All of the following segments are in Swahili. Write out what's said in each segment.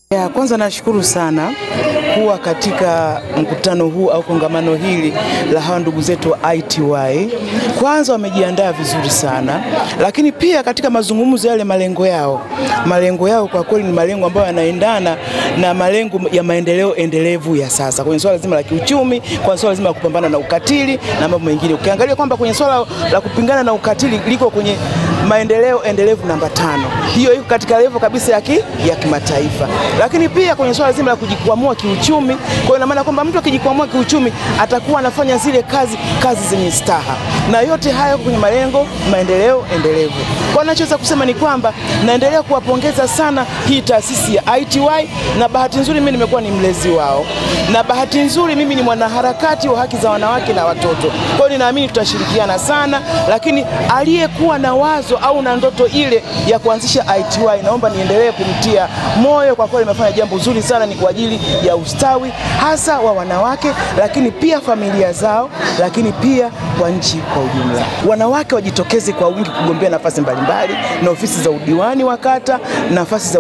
Kwanza nashukuru sana kuwa katika mkutano huu au kongamano hili la hawa ndugu zetu wa ITY. Kwanza wamejiandaa vizuri sana, lakini pia katika mazungumzo yale malengo yao kwa kweli ni malengo ambayo yanaendana na malengo ya maendeleo endelevu ya sasa kwenye swala zima la kiuchumi, kwa swala zima la kupambana na ukatili na mambo mengine. Ukiangalia kwamba kwenye swala la kupingana na ukatili liko kwenye maendeleo endelevu namba 5. Hiyo iko katika level kabisa ya kimataifa. Lakini pia kwenye swala zima la kujikwamua kiuchumi, kwa ina maana kwamba mtu akijikwamua kiuchumi atakuwa anafanya zile kazi zenye staha. Na yote hayo kwenye maendeleo endelevu. Kwa ninachoweza kusema ni kwamba naendelea kuwapongeza sana hii taasisi ya ITY, na bahati nzuri mimi nimekuwa ni mlezi wao. Na bahati nzuri mimi ni mwanaharakati wa haki za wanawake na watoto. Kwa hiyo ninaamini tutashirikiana sana, lakini aliyekuwa na wazo au na ndoto ile ya kuanzisha ITY, naomba niendelee kumtia moyo. Kwa kweli amefanya jambo zuri sana, ni kwa ajili ya ustawi hasa wa wanawake, lakini pia familia zao, lakini pia kwa nchi kwa ujumla. Wanawake wajitokeze kwa wingi kugombea nafasi mbalimbali na ofisi za udiwani wa kata, nafasi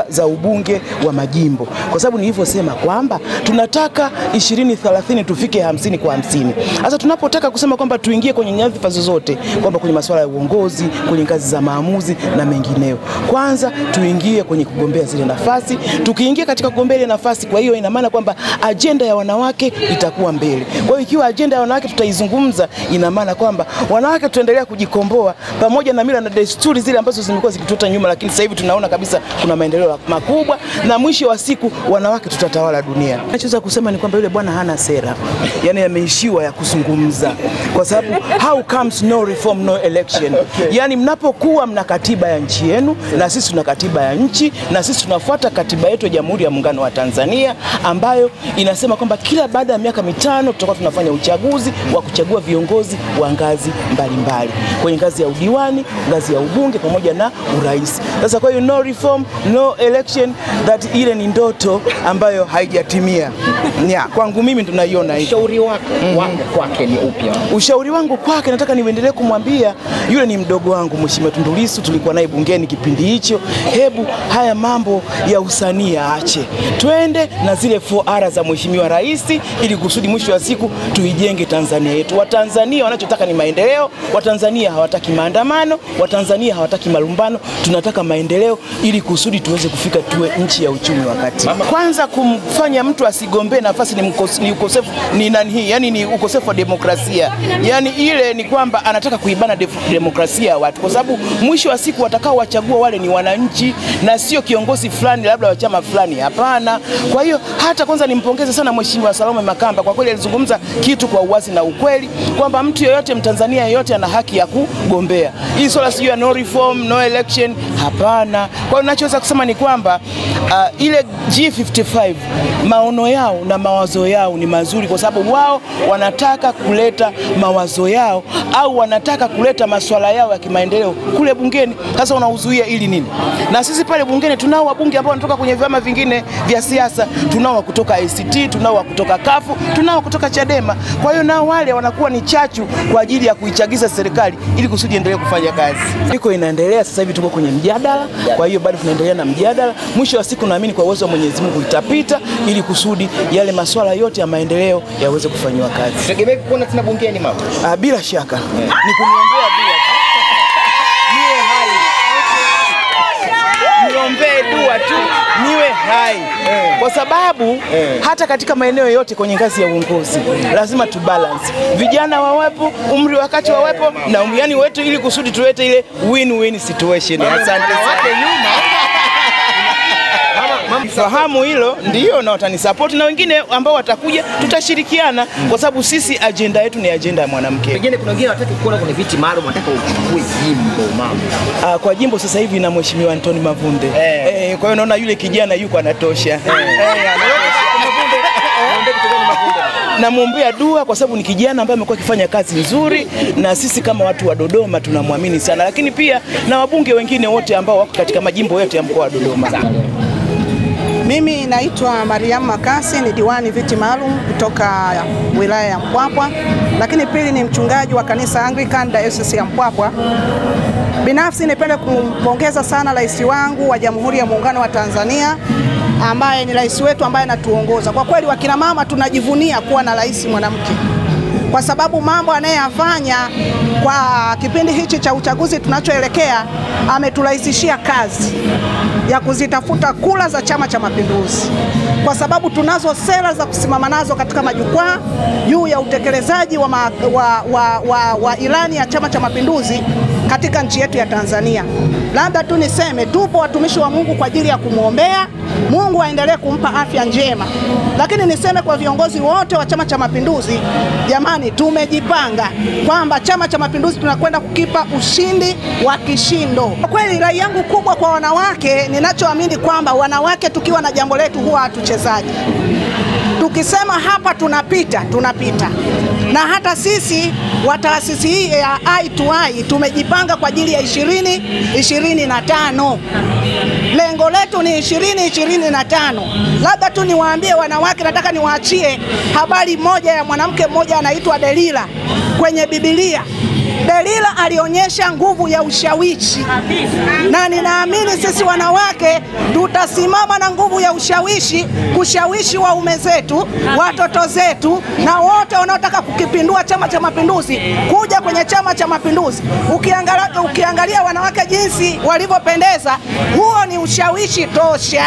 za ubunge wa majimbo. Kwa sababu nilivyosema kwamba tunataka 2030 tufike 50 kwa 50. Sasa tunapotaka kusema kwamba tuingie kwenye nyadhifa zozote, kwamba kwenye masuala ya uongozi, kwenye ngazi za maamuzi na mengineo, kwanza tuingie kwenye kugombea zile nafasi. Tukiingia katika kugombea ile nafasi, kwa hiyo ina maana kwamba ajenda ya wanawake itakuwa mbele. Kwa hiyo ikiwa ajenda ya wanawake tutaizungumza, ina maana kwamba wanawake tuendelea kujikomboa pamoja na mila na desturi zile ambazo zimekuwa zikituta nyuma, lakini sasa hivi tunaona kabisa kuna maendeleo makubwa, na mwisho wa siku wanawake tutatawala dunia. Nachoweza kusema ni kwamba yule bwana hana sera, yani ameishiwa ya kuzungumza, kwa sababu how comes no reform no election. Yani mnapokuwa mna katiba ya nchi yenu, na sisi tuna katiba ya nchi, na sisi tunafuata katiba yetu ya Jamhuri ya Muungano wa Tanzania ambayo inasema kwamba kila baada ya miaka 5 tutakuwa tunafanya uchaguzi wa kuchagua viongozi wa ngazi mbalimbali, kwenye ngazi ya udiwani, ngazi ya ubunge pamoja na urais. Sasa kwa hiyo no reform no election, that ile ni ndoto ambayo haijatimia. Kwangu mimi tunaiona hiyo. Ushauri wako kwake ni upi? Ushauri wangu kwake, nataka niendelee kumwambia, yule ni mdogo wangu Mheshimiwa Tundu Lissu, tulikuwa naye bungeni kipindi hicho. Hebu haya mambo ya usanii aache, twende na zile 4R za Mheshimiwa Rais, ili kusudi mwisho wa siku tuijenge Tanzania yetu. Watanzania wanachotaka ni maendeleo. Watanzania hawataki maandamano, Watanzania hawataki malumbano. Tunataka maendeleo ili kusudi tuweze kufika tuwe nchi ya uchumi wa kati. Kwanza kumfanya mtu asigombee nafasi ni ukosefu ni ukosefu wa demokrasia. Yani ile ni kwamba anataka kuibana demokrasia ya watu, kwa sababu mwisho wa siku watakao wachagua wale ni wananchi na sio kiongozi fulani labda wa chama fulani, hapana. Kwa hiyo hata kwanza nimpongeze sana Mheshimiwa Salome Makamba, kwa kweli alizungumza kitu kwa uwazi na ukweli kwamba mtu yeyote, Mtanzania yeyote ana haki ya kugombea. Hii swala sio no reform no election, hapana. Kwa hiyo ninachoweza kusema ni kwamba ile G55 maono yao na mawazo yao ni mazuri, kwa sababu wao wanataka kuleta mawazo yao au wanataka kuleta masuala yao ya kimaendeleo kule bungeni. Sasa unauzuia ili nini? Na sisi pale bungeni tunao wabunge ambao wanatoka kwenye vyama vingine vya siasa, tunao kutoka ACT, tunao kutoka CUF, tunao kutoka Chadema. Kwa hiyo nao wale wanakuwa ni chachu kwa ajili ya kuichagiza serikali ili kusudi endelee kufanya kazi. Iko inaendelea sasa hivi, tuko kwenye mjadala. Kwa hiyo bado tunaendelea na mjadala. Mwisho wa siku naamini kwa uwezo wa Mwenyezi Mungu itapita, ili kusudi yale masuala yote ya maendeleo yaweze kufanywa kazi. Tutegemee kuona tena bungeni mama? Bila shaka. Ni kuniombea dua. Niwe hai. Niombee dua tu niwe hai. Kwa sababu hata katika maeneo yote kwenye ngazi ya uongozi lazima tu balance. Vijana wawepo, umri wakati wawepo, na yani wetu, ili kusudi tuwete ile win-win situation. Asante sana. Fahamu hilo, ndio, na watanisupport na wengine ambao watakuja tutashirikiana, kwa sababu sisi agenda yetu ni agenda ya mwanamke. Pengine kuna wengine wataki kuona kwenye viti maalum, wataka uchukue jimbo mama. Kwa jimbo sasa hivi na Mheshimiwa Antoni Mavunde. Kwa hiyo naona yule kijana yuko anatosha. Namwombea dua kwa sababu ni kijana ambaye amekuwa akifanya kazi nzuri, na sisi kama watu wa Dodoma tunamwamini sana, lakini pia na wabunge wengine wote ambao wako katika majimbo yote ya mkoa wa Dodoma. Mimi naitwa Mariam Makasi, ni diwani viti maalum kutoka wilaya ya Mpwapwa, lakini pili ni mchungaji wa kanisa Anglican Diocese ya Mpwapwa. Binafsi nipende kumpongeza sana rais wangu wa Jamhuri ya Muungano wa Tanzania ambaye ni rais wetu ambaye anatuongoza. Kwa kweli wakina mama tunajivunia kuwa na rais mwanamke, kwa sababu mambo anayeyafanya kwa kipindi hichi cha uchaguzi tunachoelekea, ameturahisishia kazi ya kuzitafuta kura za Chama cha Mapinduzi, kwa sababu tunazo sera za kusimama nazo katika majukwaa juu ya utekelezaji wa ilani ya Chama cha Mapinduzi katika nchi yetu ya Tanzania. Labda tu niseme tupo watumishi wa Mungu kwa ajili ya kumwombea Mungu aendelee kumpa afya njema, lakini niseme kwa viongozi wote wa Chama cha Mapinduzi, jamani, tumejipanga kwamba Chama cha Mapinduzi tunakwenda kukipa ushindi wa kishindo. Kwa kweli rai yangu kubwa kwa wanawake, ninachoamini kwamba wanawake tukiwa na jambo letu huwa hatuchezaji. Tukisema hapa tunapita, tunapita. Na hata sisi wa taasisi hii ya I2I tumejipanga kwa ajili ya 2025. Lengo letu ni 2025. Labda tu niwaambie wanawake, nataka niwaachie habari moja ya mwanamke mmoja anaitwa Delila kwenye Biblia. Delila alionyesha nguvu ya ushawishi, na ninaamini sisi wanawake tutasimama na nguvu ya ushawishi kushawishi waume zetu, watoto zetu, na wote wanaotaka kukipindua Chama cha Mapinduzi kuja kwenye Chama cha Mapinduzi. Ukiangalia wanawake jinsi walivyopendeza, huo ni ushawishi tosha.